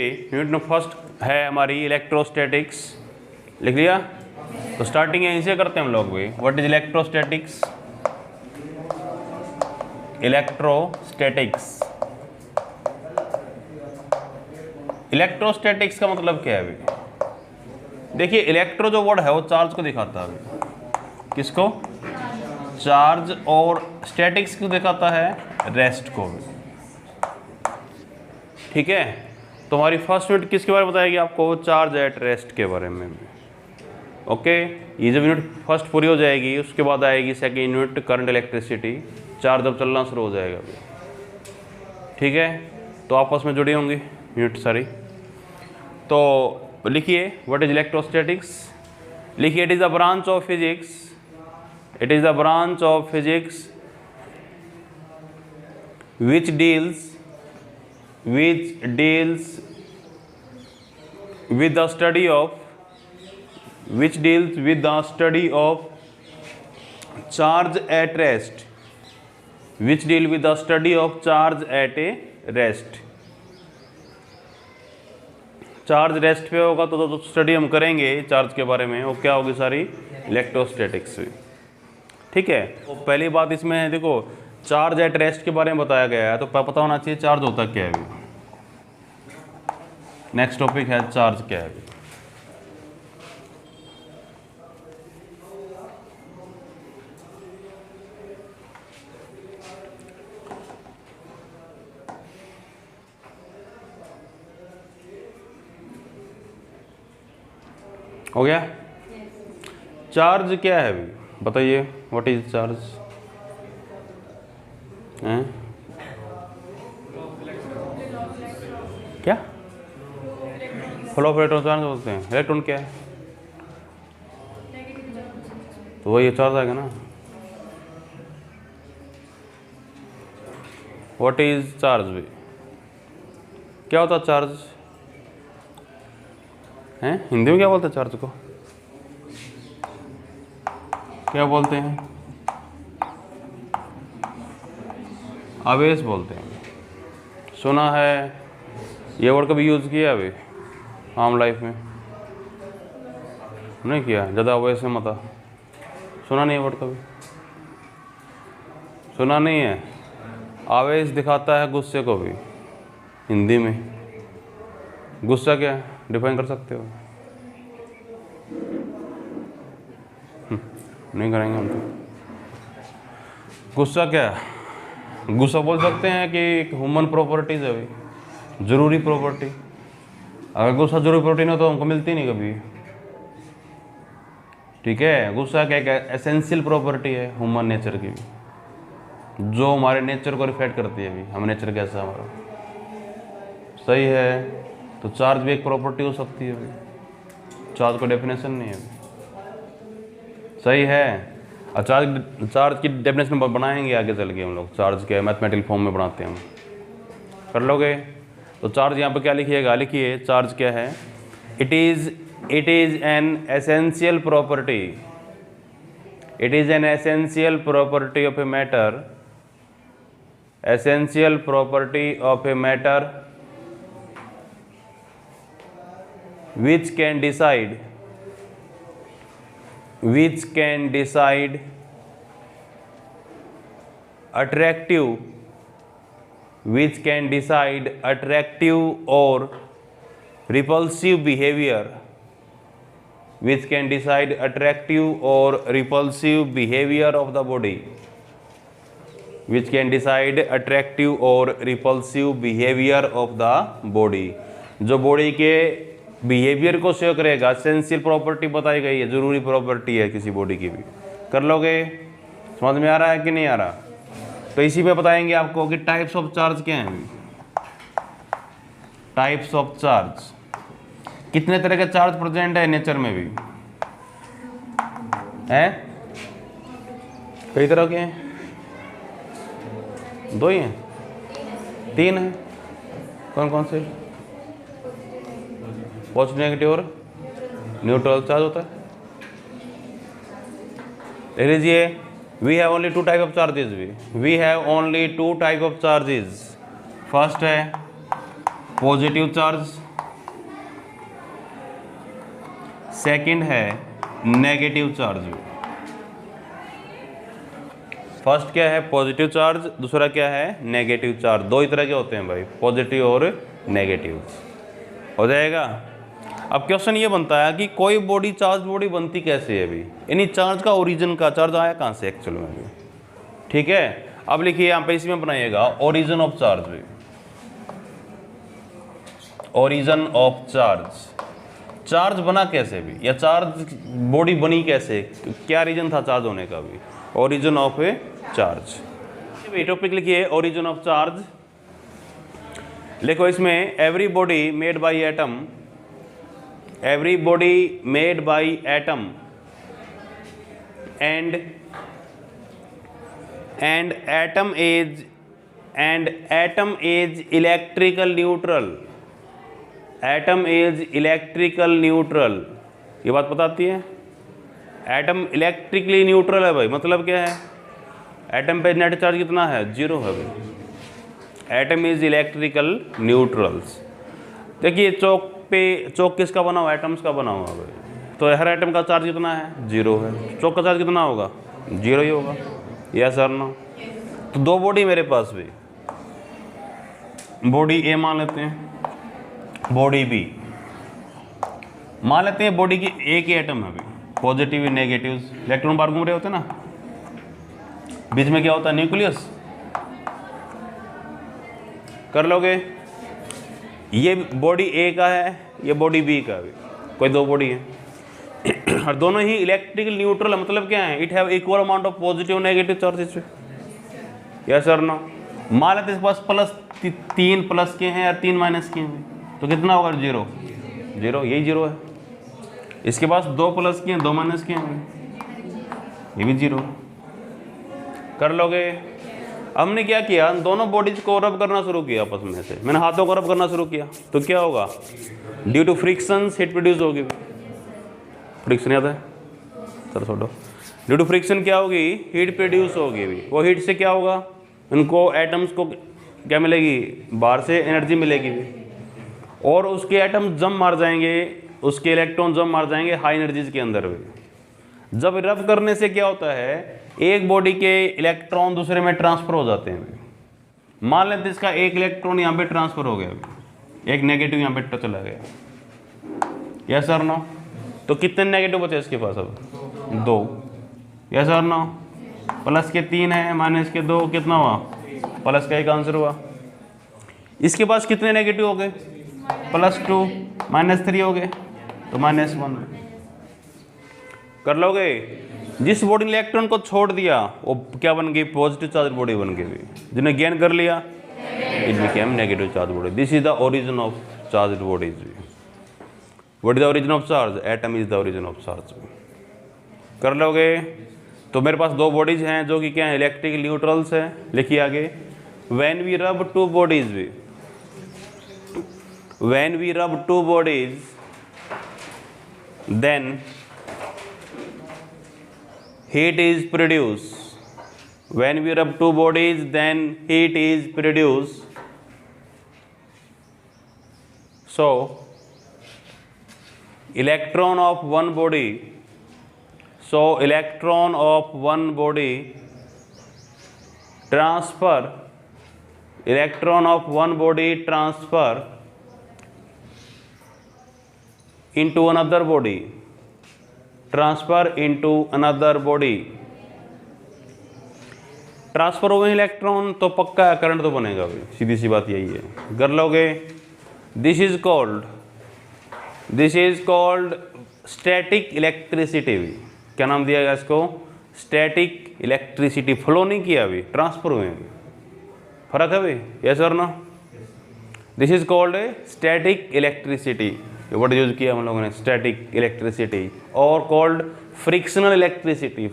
पे unit first है हमारी इलेक्ट्रोस्टैटिक्स, लिख लिया। तो स्टार्टिंग यहीं से करते हैं हम लोग भी। What is electrostatics? Electrostatics, electrostatics का मतलब क्या है अभी? देखिए इलेक्ट्रो जो वर्ड है वो चार्ज को दिखाता है अभी। किसको? चार्ज। और स्टैटिक्स को दिखाता है रेस्ट को भी। ठीक है, तो हमारी फर्स्ट यूनिट किसके बारे में बताएगी आपको? चार्ज एट रेस्ट के बारे में। ओके, ये जब यूनिट फर्स्ट पूरी हो जाएगी उसके बाद आएगी second unit current electricity. Charge अब चलना शुरू हो जाएगा अभी। ठीक है, तो आपस में जुड़ी होंगी यूनिट सारी। तो लिखिए व्हाट इज इलेक्ट्रोस्टैटिक्स। लिखिए it is the branch of physics, it is the branch of physics which deals with the study of charge at rest, which deal with the study of charge at a rest। Charge rest पे होगा तो study हम करेंगे charge के बारे में, वो क्या होगी? सारी इलेक्ट्रोस्टैटिक्स। ठीक है, तो पहली बात इसमें है, देखो चार्ज एट रेस्ट के बारे में बताया गया है तो पता होना चाहिए चार्ज होता क्या है अभी। नेक्स्ट टॉपिक है चार्ज क्या है अभी। हो गया? चार्ज क्या है अभी बताइए, व्हाट इज चार्ज? हैं? क्या? फ्लो ऑफ इलेक्ट्रॉन चार्ज बोलते हैं। इलेक्ट्रॉन क्या है? तो वही चार्ज आएगा ना। व्हाट इज चार्ज भी? क्या होता है चार्ज? हैं? हिंदी में क्या बोलते हैं चार्ज को? क्या बोलते हैं? आवेश बोलते हैं। सुना है ये वर्ड कभी यूज़ किया अभी आम लाइफ में? नहीं किया। ज़्यादा आवेश में मता सुना नहीं है वर्ड कभी? सुना नहीं है? आवेश दिखाता है गुस्से को भी हिंदी में। गुस्सा क्या है डिफाइन कर सकते हो? नहीं करेंगे हम तो। गुस्सा क्या है? गुस्सा बोल सकते हैं कि एक ह्यूमन प्रॉपर्टीज है अभी, जरूरी प्रॉपर्टी। अगर गुस्सा जरूरी प्रॉपर्टी नहीं हो तो हमको मिलती नहीं कभी। ठीक है, गुस्सा क्या है? एसेंशियल प्रॉपर्टी है ह्यूमन नेचर की भी, जो हमारे नेचर को रिफ्लेक्ट करती है अभी, हम नेचर कैसा हमारा। सही है, तो चार्ज भी एक प्रॉपर्टी हो सकती है अभी। चार्ज को डेफिनेशन नहीं है अभी। सही है, चार्ज की डेफिनेशन बनाएंगे आगे चल के हम लोग। चार्ज के मैथमेटिकल फॉर्म में बनाते हैं हम, कर लोगे? तो चार्ज यहाँ पे क्या लिखिएगा? लिखिए चार्ज क्या है? It is an essential property, it is an essential property of a matter, essential property of a matter which can decide attractive or repulsive behavior, which can decide attractive or repulsive behavior of the body, which can decide attractive or repulsive behavior of the body। जो body के behaviour को show करेगा। Essential property बताई गई है, जरूरी property है किसी बॉडी की भी। कर लोगे? समझ में आ रहा है कि नहीं आ रहा? तो इसी पे बताएंगे आपको कि टाइप्स ऑफ चार्ज क्या हैं। टाइप्स ऑफ चार्ज, कितने तरह के चार्ज प्रेजेंट है नेचर में भी है? कई तरह के हैं? दो ही हैं? तीन हैं? कौन कौन से? पॉजिटिव नेगेटिव और न्यूट्रल चार्ज होता है। देख लीजिए, we have only two type of charges. We have only two type of charges. First है पॉजिटिव चार्ज सेकंड है नेगेटिव चार्ज। फर्स्ट क्या है? पॉजिटिव चार्ज, दूसरा क्या है? Negative charge. दो ही तरह के होते हैं भाई, पॉजिटिव और नेगेटिव। हो जाएगा। अब क्वेश्चन ये बनता है कि कोई बॉडी चार्ज बॉडी बनती कैसे है अभी, यानी चार्ज का ओरिजिन का चार्ज आया कहाँ से एक्चुअल में अभी। ठीक है, अब लिखिए यहाँ पे इसमें बनाइएगा ओरिजिन ऑफ चार्ज भी। ओरिजिन ऑफ चार्ज, चार्ज बना कैसे भी, या चार्ज बॉडी बनी कैसे, क्या रीजन था चार्ज होने का भी। Origin of A charge. Topic लिखिए ओरिजिन ऑफ चार्ज। लिखो इसमें every body made by atom, every body made by atom and atom is electrical neutral. Atom is electrical neutral, ये बात बताती है। एटम इलेक्ट्रिकली न्यूट्रल है भाई, मतलब क्या है? एटम पे नेट चार्ज कितना है? 0 है भाई। Atom is electrical neutrals. देखिए चौक किसका बना हुआ? एटम्स का बना हुआ भाई। तो हर एटम का चार्ज कितना है? 0 है। चौक का चार्ज कितना होगा? 0 ही होगा। यस और नो? तो दो बॉडी मेरे पास भी, बॉडी ए मान लेते हैं, बॉडी बी मान लेते हैं। बॉडी की एक ही एटम है अभी, पॉजिटिव नेगेटिव, इलेक्ट्रॉन बाहर घूम रहे होते हैं ना, बीच में क्या होता है? न्यूक्लियस। कर लोगे? ये बॉडी ए का है, ये बॉडी बी का है, कोई दो बॉडी है और दोनों ही इलेक्ट्रिकल न्यूट्रल है। मतलब क्या है? It have equal amount of positive negative charges. Yes और नो? मान लेते हैं पास प्लस 3 प्लस के हैं और 3 माइनस के हैं, तो कितना होगा? 0 0, यही 0 है। इसके पास 2 प्लस के हैं 2 माइनस के हैं, ये भी 0। कर लोगे? हमने क्या किया? दोनों बॉडीज को रब करना शुरू किया आपस में से। मैंने हाथों को रब करना शुरू किया, तो क्या होगा? Due to friction heat produce होगी। फ्रिक्शन याद है? चलो छोड़ो। ड्यू टू फ्रिक्शन क्या होगी? हीट प्रोड्यूस होगी भी। वो हीट से क्या होगा? उनको एटम्स को क्या मिलेगी? बाहर से एनर्जी मिलेगी भी, और उसके एटम जम मार जाएंगे, उसके इलेक्ट्रॉन जम मार जाएंगे हाई एनर्जीज के अंदर भी। जब रब करने से क्या होता है? एक बॉडी के इलेक्ट्रॉन दूसरे में ट्रांसफर हो जाते हैं। मान लेते हैं इसका एक इलेक्ट्रॉन यहाँ पे ट्रांसफर हो गया, एक नेगेटिव यहाँ पे चला गया। यस और नो? तो कितने नेगेटिव बचे इसके पास? अब 2। यस और नो? प्लस के 3 है, माइनस के 2, कितना हुआ? प्लस का 1 आंसर हुआ। इसके पास कितने नेगेटिव हो गए? +2, -3 हो गए, तो -1। कर लोगे? जिस बॉडी ने इलेक्ट्रॉन को छोड़ दिया वो क्या बन गई? पॉजिटिव चार्ज बॉडी बन गई। जिन्हें गेन कर लिया, it became negative charge body. This is the origin of charge bodies. What is the origin of charge? Atom is the origin of charge. कर लोगे? तो मेरे पास 2 बॉडीज हैं जो कि क्या है? इलेक्ट्रिकल न्यूट्रल्स है। लिखिए आगे, व्हेन वी रब 2 बॉडीज भी, when we rub 2 bodies, then heat is produced. When we rub 2 bodies, then heat is produced. So electron of one body, transfer into another body, transfer हुए electron तो पक्का current तो बनेगा भाई, सीधी सी बात यही है। कर लोगे? This is called static electricity. क्या नाम दिया गया इसको? Static electricity. फ्लो नहीं किया अभी, ट्रांसफर हुए। फर्क है भाई? यस और no? This is called static electricity. Word use किया हम लोगों ने, स्टैटिक इलेक्ट्रिसिटी, और called frictional electricity.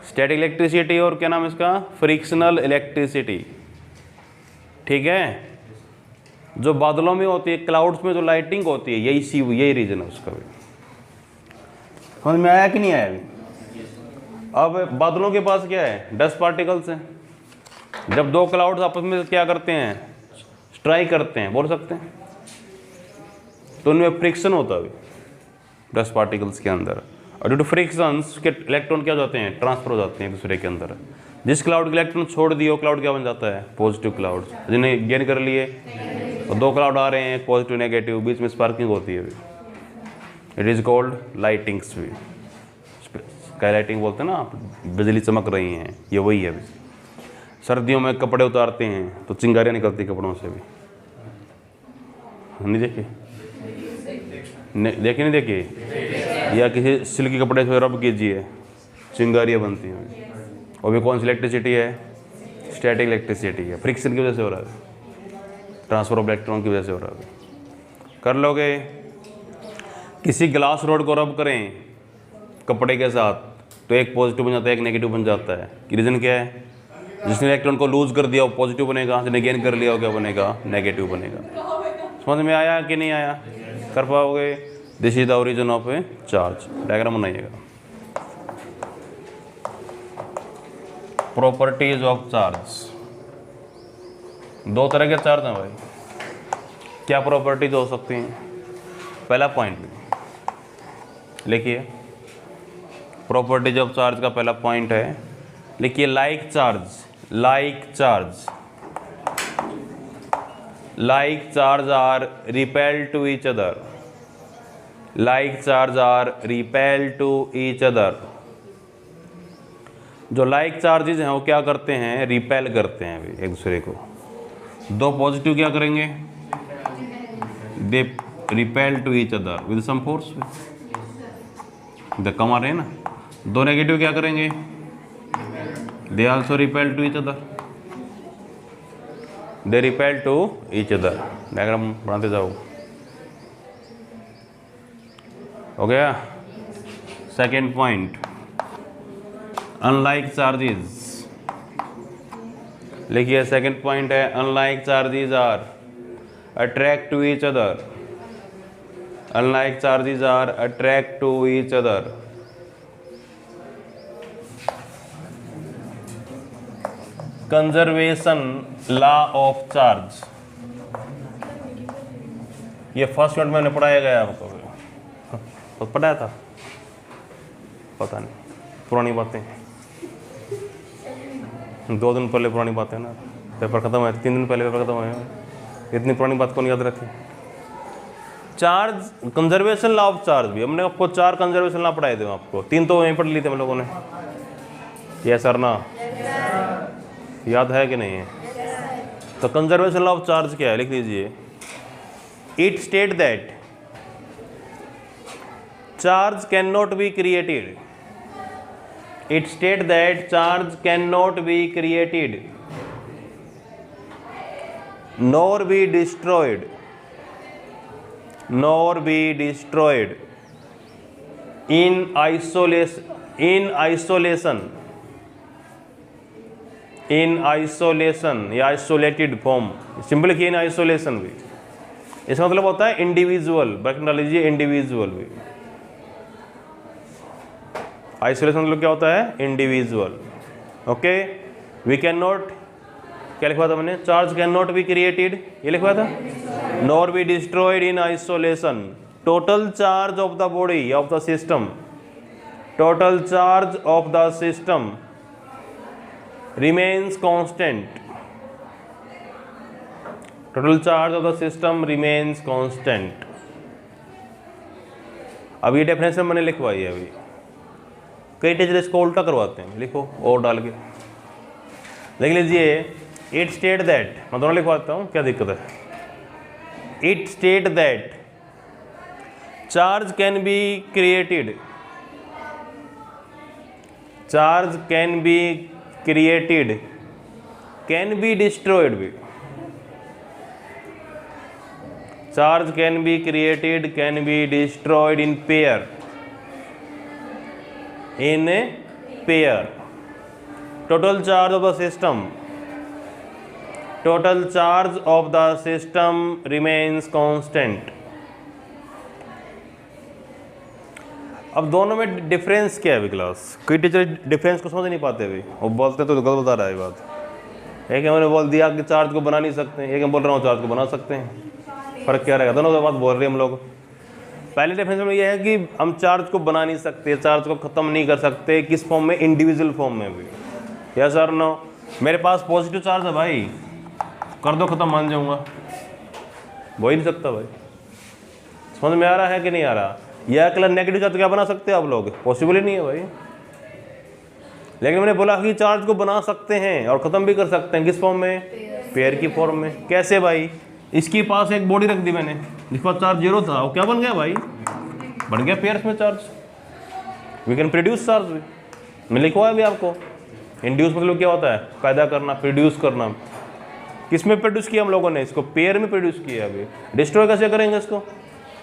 Static electricity और क्या नाम इसका? Frictional electricity. ठीक है? जो बादलों में होती है, क्लाउड्स में जो लाइटिंग होती है, यही रीजन है उसका भी। समझ में आया कि नहीं आया अभी? अब बादलों के पास क्या है? डस्ट पार्टिकल्स हैं। जब 2 क्लाउड्स आपस में क्या करते हैं? स्ट्राइक करते हैं, बोल सकते हैं। तो उनमें फ्रिक्शन होता है डस्ट पार्टिकल्स के अंदर, और ड्यू टू फ्रिक्शंस के इलेक्ट्रॉन क्या हो जाते हैं, ट्रांसफर हो जाते हैं एक दूसरे के अंदर। जिस क्लाउड के इलेक्ट्रॉन छोड़ दिए वो क्लाउड क्या बन जाता है, पॉजिटिव क्लाउड। जिन्हें गेन कर लिए तो दो क्लाउड आ रहे हैं, पॉजिटिव नेगेटिव, बीच में स्पार्किंग होती है। इट इज़ कॉल्ड लाइटिंग्स भी, स्काई लाइटिंग बोलते हैं ना, आप बिजली चमक रही हैं, ये वही है अभी। सर्दियों में कपड़े उतारते हैं तो चिंगारियाँ निकलती कपड़ों से भी, नहीं देखे? देखे नहीं देखे? या किसी सिल्की कपड़े से रब कीजिए, चिंगारियाँ बनती हैं। और भी कौन सी इलेक्ट्रिसिटी है, स्टैटिक इलेक्ट्रिसिटी है, फ्रिक्शन की वजह से हो रहा है, ट्रांसफर ऑफ इलेक्ट्रॉन की वजह से हो रहा है। कर लोगे? किसी ग्लास रोड को रब करें कपड़े के साथ तो एक पॉजिटिव बन जाता है, एक नेगेटिव बन जाता है। रीज़न क्या है? जिसने इलेक्ट्रॉन को लूज कर दिया वो पॉजिटिव बनेगा, जिसने गेन कर लिया वो क्या बनेगा, नेगेटिव बनेगा। समझ में आया कि नहीं आया? कर पाओगे? This is the origin of A charge. Diagram बनाइएगा। प्रॉपर्टीज ऑफ चार्ज, दो तरह के चार्ज हैं भाई। क्या प्रॉपर्टीज हो सकती हैं? पहला पॉइंट लिखिए, प्रॉपर्टीज ऑफ चार्ज का पहला पॉइंट है, लिखिए like charge, like charge, like charge are repel to each other, like charge are repel to each other. जो लाइक चार्जेज हैं वो क्या करते हैं, रिपेल करते हैं एक दूसरे को। दो पॉजिटिव क्या करेंगे, they repel to each other with some force, धक्का मार रहे हैं ना। दो नेगेटिव क्या करेंगे, they also repel to each other, they repel to each other. Diagram बनाते जाओ। हो गया? सेकेंड पॉइंट, अनलाइक चार्जेस, लिखिए सेकेंड पॉइंट है unlike charges are attract to each other, unlike charges are attract to each other. Conservation law of charge, ये first unit मैंने पढ़ाया गया आपको, तो पढ़ाया था, पता नहीं, पुरानी बातें, 2 दिन पहले पुरानी बातें ना, पेपर खत्म हुआ, 3 दिन पहले पेपर खत्म हुआ, इतनी पुरानी बात कौन याद रखे। Charge, conservation law of charge भी हमने आपको 4 कंजर्वेशन लॉ पढ़ाए थे आपको, 3 तो वहीं पढ़ लिए थे हम लोगों ने। ये सर ना याद है कि नहीं है? तो कंजर्वेशन लॉ ऑफ चार्ज क्या है, लिख लीजिए। It state that charge can not be created, it state that charge can not be created nor be destroyed, nor be destroyed in isolation, in isolation, in isolation या isolated form, simple लिखिए in isolation भी। इसका मतलब होता है individual, bracket डाल लीजिए individual भी। आइसोलेशन मतलब क्या होता है, individual. Okay, we can not, क्या लिखवा था मैंने, charge can not be created, ये लिखवा था, nor be destroyed in isolation. Total charge of the body of the system, total charge of the system remains constant, total charge of the system remains constant. अब ये definition मैंने लिखवाई है अभी, कई टीचर इसको उल्टा करवाते हैं, लिखो और डाल के लिख लीजिए। इट स्टेट दैट, मैं दोनों लिखवाता हूँ, क्या दिक्कत है। It state that charge can be created, charge can be created, can be destroyed भी, charge can be created, can be destroyed in pair, in a pair. Total charge of the system, total charge of the system remains constant. अब दोनों में difference क्या है अभी class, कई teacher difference को समझ नहीं पाते अभी, वो बोलते तो गलत बता रहा है बात। एक मैंने बोल दिया कि चार्ज को बना नहीं सकते, एक मैं बोल रहा हूँ चार्ज को बना सकते हैं। फर्क क्या रहेगा, दोनों बात बोल रहे हैं हम लोग। पहले डेफिनेशन में ये है कि हम चार्ज को बना नहीं सकते, चार्ज को ख़त्म नहीं कर सकते, किस फॉर्म में, इंडिविजुअल फॉर्म में भी। यस और नो? मेरे पास पॉजिटिव चार्ज है भाई, कर दो ख़त्म, मान जाऊँगा, हो ही नहीं सकता भाई। समझ में आ रहा है कि नहीं आ रहा? यह अकेला नेगेटिव चार्ज क्या बना सकते हैं आप लोग? पॉसिबल ही नहीं है भाई। लेकिन मैंने बोला कि चार्ज को बना सकते हैं और ख़त्म भी कर सकते हैं, किस फॉर्म में? पेयर की फॉर्म में। कैसे भाई? इसके पास एक बॉडी रख दी मैंने, जिस पर चार्ज 0 था, वो क्या बन गया भाई? बन गया पेयर्स में charge. We can produce charge भी, मैं लिखवा है भी आपको। इंड्यूस मतलब क्या होता है? पैदा करना, प्रोड्यूस करना। किस में प्रोड्यूस किया हम लोगों ने? इसको पेयर में प्रोड्यूस किया। अभी डिस्ट्रॉय कैसे करेंगे इसको?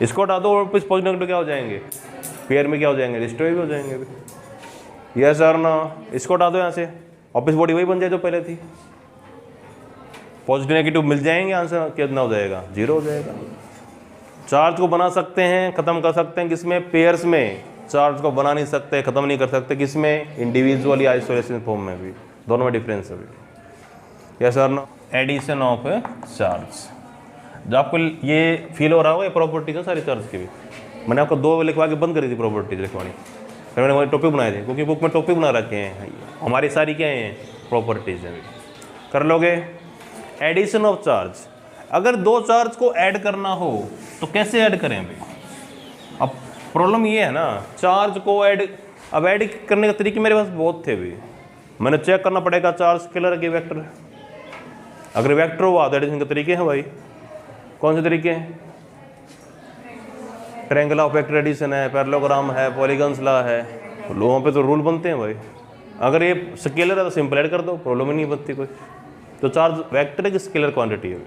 इसको हटा दो और पॉजिटिव नेगेटिव क्या हो जाएंगे? पेयर में क्या हो जाएंगे? डिस्ट्रॉय भी हो जाएंगे अभी। यस और नो? इसको हटा दो यहाँ से, वापस बॉडी वही बन जाए जो पहले थी। पॉजिटिव नेगेटिव मिल जाएंगे, आंसर कितना हो जाएगा? 0 हो जाएगा। चार्ज को बना सकते हैं, ख़त्म कर सकते हैं, किसमें? पेयर्स में। चार्ज को बना नहीं सकते, ख़त्म नहीं कर सकते, किसमें? इंडिविजुअल या आइसोलेशन फॉर्म में भी। दोनों में डिफरेंस है अभी। यस और नो? Addition of charge. जो आपको ये फील हो रहा होगा, ये प्रॉपर्टीज है सारी चार्ज की भी। मैंने आपको 2 लिखवा के बंद करी थी प्रॉपर्टीज लिखवानी, फिर मैंने वही टॉपिक बनाए थे, क्योंकि बुक में टॉपिक बना रखे हैं हमारी सारी क्या हैं? प्रॉपर्टीज हैं। कर लोगे? Addition of charge. अगर 2 चार्ज को ऐड करना हो तो कैसे ऐड करें भाई? अब प्रॉब्लम ये है ना, चार्ज को ऐड, अब ऐड करने का तरीके मेरे पास बहुत थे भी। मैंने चेक करना पड़ेगा चार्ज स्केलर के वेक्टर है। अगर वेक्टर हुआ तो एडिशन के तरीके हैं भाई। कौन से तरीके हैं? ट्रायंगल ऑफ वेक्टर एडिशन है, पैरेललोग्राम है, पॉलीगन्स लॉ है। लोगों पे तो रूल बनते हैं भाई। अगर ये स्केलर है तो सिंपल ऐड कर दो, प्रॉब्लम ही नहीं बनती कोई। तो चार्ज वेक्टर है कि स्केलर क्वांटिटी है?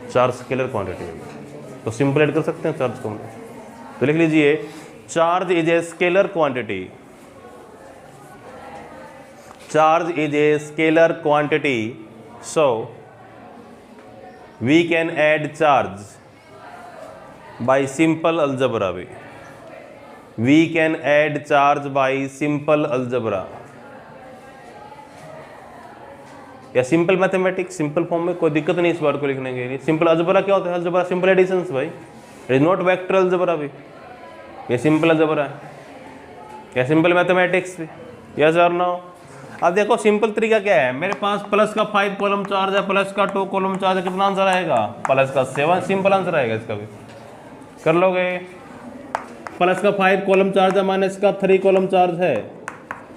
चार्ज स्केलर क्वांटिटी है, तो सिंपल ऐड कर सकते हैं चार्ज को। तो लिख लीजिए, charge is a scalar quantity. Charge is a scalar quantity, so we can add charge by simple algebra. We can add charge by simple algebra या सिंपल मैथमेटिक्स। सिंपल फॉर्म में कोई दिक्कत नहीं इस बात को लिखने के लिए। सिंपल अलजेब्रा क्या होता है? अलजेब्रा सिंपल एडिशंस भाई, it is not vector algebra भी। ये सिंपल अलजेब्रा है या सिंपल मैथमेटिक्स भी। यस और नो? अब देखो सिंपल तरीका क्या है, मेरे पास प्लस का 5 कॉलम चार्ज है, प्लस का 2 कॉलम चार्ज है, कितना आंसर आएगा? प्लस का 7, सिंपल आंसर आएगा इसका भी। कर लोगे? प्लस का 5 कॉलम चार्ज है, माइनस का 3 कॉलम चार्ज है,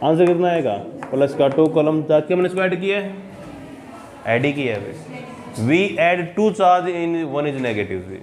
आंसर कितना आएगा? प्लस का 2 कॉलम चार्ज। क्या मैंने इसको ऐड किया है? ऐड ही किया है। We add 2 charge in 1 is negative.